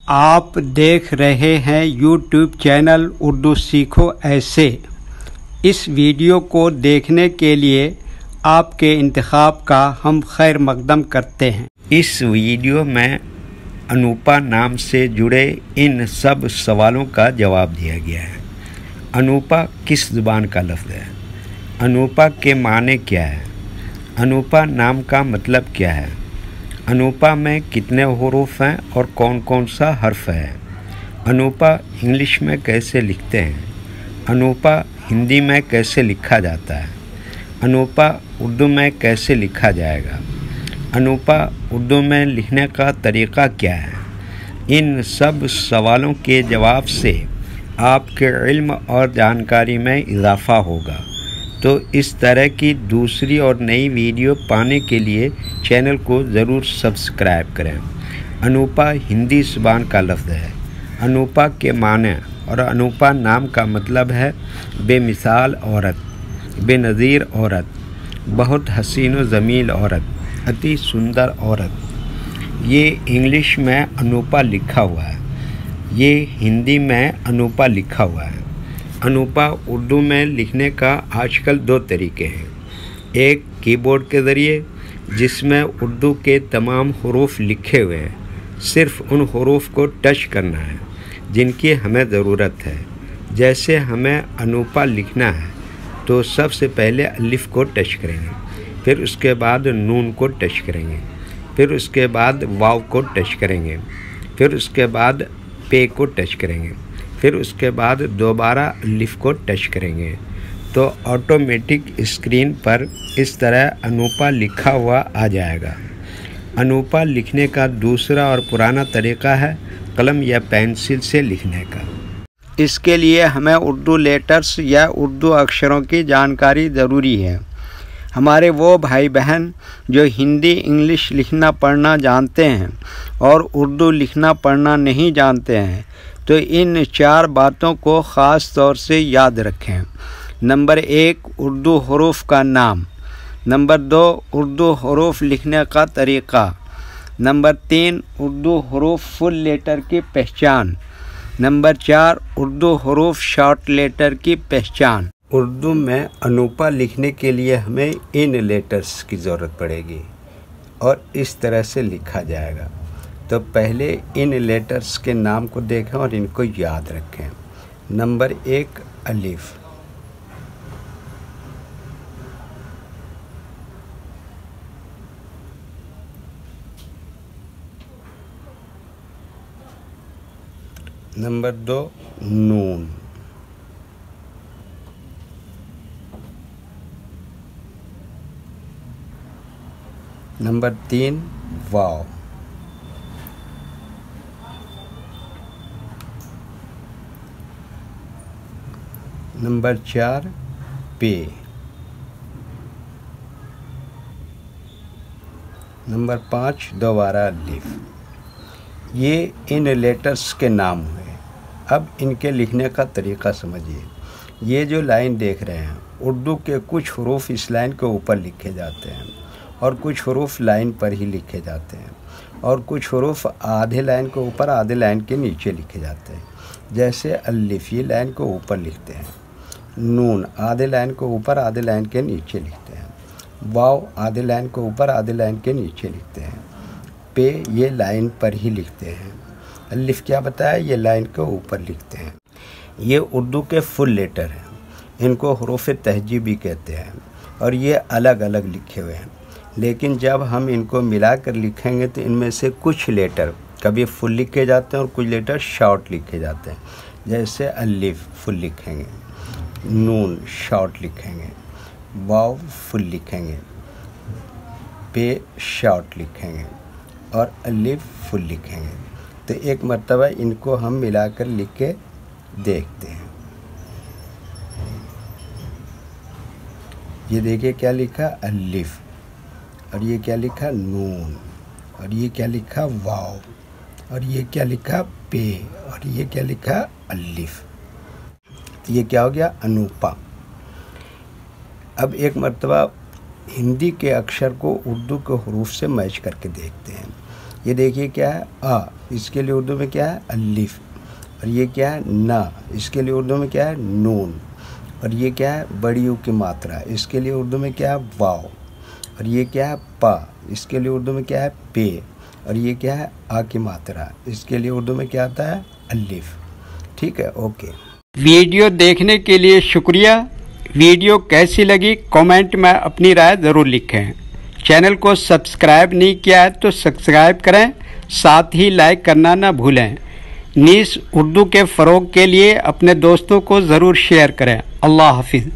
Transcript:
آپ دیکھ رہے ہیں یوٹیوب چینل اردو سیکھو ایسے۔ اس ویڈیو کو دیکھنے کے لیے آپ کے انتخاب کا ہم خیر مقدم کرتے ہیں۔ اس ویڈیو میں انوپا نام سے جڑے ان سب سوالوں کا جواب دیا گیا ہے۔ انوپا کس زبان کا لفظ ہے؟ انوپا کے معنی کیا ہے؟ انوپا نام کا مطلب کیا ہے؟ انوپا میں کتنے حروف ہیں اور کون کون سا حرف ہے؟ انوپا انگلش میں کیسے لکھتے ہیں؟ انوپا ہندی میں کیسے لکھا جاتا ہے؟ انوپا اردو میں کیسے لکھا جائے گا؟ انوپا اردو میں لکھنے کا طریقہ کیا ہے؟ ان سب سوالوں کے جواب سے آپ کے علم اور جانکاری میں اضافہ ہوگا۔ تو اس طرح کی دوسری اور نئی ویڈیو پانے کے لیے چینل کو ضرور سبسکرائب کریں۔ انوپا ہندی زبان کا لفظ ہے۔ انوپا کے معنی اور انوپا نام کا مطلب ہے بے مثال عورت، بے نظیر عورت، بہت حسین و جمیل عورت، اتی سندر عورت۔ یہ انگلش میں انوپا لکھا ہوا ہے، یہ ہندی میں انوپا لکھا ہوا ہے۔ انوپا اردو میں لکھنے کا آج کل دو طریقے ہیں، ایک کی بورڈ کے ذریعے جس میں اردو کے تمام حروف لکھے ہوئے ہیں، صرف ان حروف کو ٹچ کرنا ہے جن کی ہمیں ضرورت ہے۔ جیسے ہمیں انوپا لکھنا ہے تو سب سے پہلے الف کو ٹچ کریں گے، پھر اس کے بعد نون کو ٹچ کریں گے، پھر اس کے بعد واو کو ٹچ کریں گے، پھر اس کے بعد پے کو ٹچ کریں گے، پھر اس کے بعد دوبارہ الف کو ٹچ کریں گے تو آٹومیٹک اسکرین پر اس طرح انوپا لکھا ہوا آ جائے گا۔ انوپا لکھنے کا دوسرا اور پرانا طریقہ ہے قلم یا پینسل سے لکھنے کا۔ اس کے لیے ہمیں اردو لیٹرز یا اردو اکشروں کی جانکاری ضروری ہے۔ ہمارے وہ بھائی بہن جو ہندی انگلش لکھنا پڑھنا جانتے ہیں اور اردو لکھنا پڑھنا نہیں جانتے ہیں تو ان 4 باتوں کو خاص طور سے یاد رکھیں۔ نمبر 1، اردو حروف کا نام۔ نمبر 2، اردو حروف لکھنے کا طریقہ۔ نمبر 3، اردو حروف فل لیٹر کی پہچان۔ نمبر 4، اردو حروف شارٹ لیٹر کی پہچان۔ اردو میں انوپا لکھنے کے لیے ہمیں ان لیٹرز کی ضرورت پڑے گی اور اس طرح سے لکھا جائے گا۔ تو پہلے ان لیٹرز کے نام کو دیکھیں اور ان کو یاد رکھیں۔ نمبر 1، الف۔ نمبر 2، نون۔ نمبر 3، واو۔ نمبر 4، پے۔ نمبر 5، دوبارہ الف۔ یہ ان لیٹرز کے نام ہوئے۔ اب ان کے لکھنے کا طریقہ سمجھیے۔ یہ جو لائن دیکھ رہے ہیں، اردو کے کچھ حروف اس لائن کے اوپر لکھے جاتے ہیں اور کچھ حروف لائن پر ہی لکھے جاتے ہیں اور کچھ حروف آدھے لائن کے اوپر آدھے لائن کے نیچے لکھے جاتے ہیں۔ جیسے الف یہ لائن کو اوپر لکھتے ہیں، نون آدھے لائن کو اوپر آدھے لائن کے نیچے لکھتے ہیں، واو آدھے لائن کو اوپر آدھے لائن کے نیچے لکھتے ہیں، پے یہ لائن پر ہی لکھتے ہیں، الف کیا بتایا یہ لائن کے اوپر لکھتے ہیں۔ یہ اردو کے فل لیٹر ہیں، ان کو حروف تہجی بھی کہتے ہیں اور یہ الگ الگ لکھے ہوئے ہیں، لیکن جب ہم ان کو ملا کر لکھیں گے تو ان میں سے کچھ لیٹر کبھی فل لکھے جاتے ہیں اور کچھ لیٹر شارٹ لکھے جاتے ہیں۔ جیسے الف فل لکھیں گے، نون شارٹ لکھیں گے، واو فل لکھیں گے، پے شارٹ لکھیں گے اور الف فل لکھیں گے۔ تو ایک مرتبہ ان کو ہم ملا کر لکھ کے دیکھتے ہیں۔ یہ دیکھیے کیا لکھا الف، اور یہ کیا لکھا نون، اور یہ کیا لکھا واو، اور یہ کیا لکھا پے، اور یہ کیا لکھا الف۔ یہ کیا ہو گیا انوپا۔ اب ایک مرتبہ ہندی کے اکشر کو اردو کے حروف سے میچ کر کے دیکھتے ہیں۔ یہ دیکھیے کیا ہے آ، اس کے لیے اردو میں کیا ہے الف، اور یہ کیا ہے نا، اس کے لیے اردو میں کیا ہے نون، اور یہ کیا ہے بڑی یو کی ماترا، اس کے لیے اردو میں کیا ہے واو، اور یہ کیا ہے پا، اس کے لیے اردو میں کیا ہے پے، اور یہ کیا ہے آ کی ماترا، اس کے لیے اردو میں کیا آتا ہے الف۔ ٹھیک ہے، اوکے۔ ویڈیو دیکھنے کے لیے شکریہ۔ ویڈیو کیسی لگی کامنٹ میں اپنی رائے ضرور لکھیں۔ چینل کو سبسکرائب نہیں کیا ہے تو سبسکرائب کریں، ساتھ ہی لائک کرنا نہ بھولیں۔ نیز اردو کے فروغ کے لیے اپنے دوستوں کو ضرور شیئر کریں۔ اللہ حافظ۔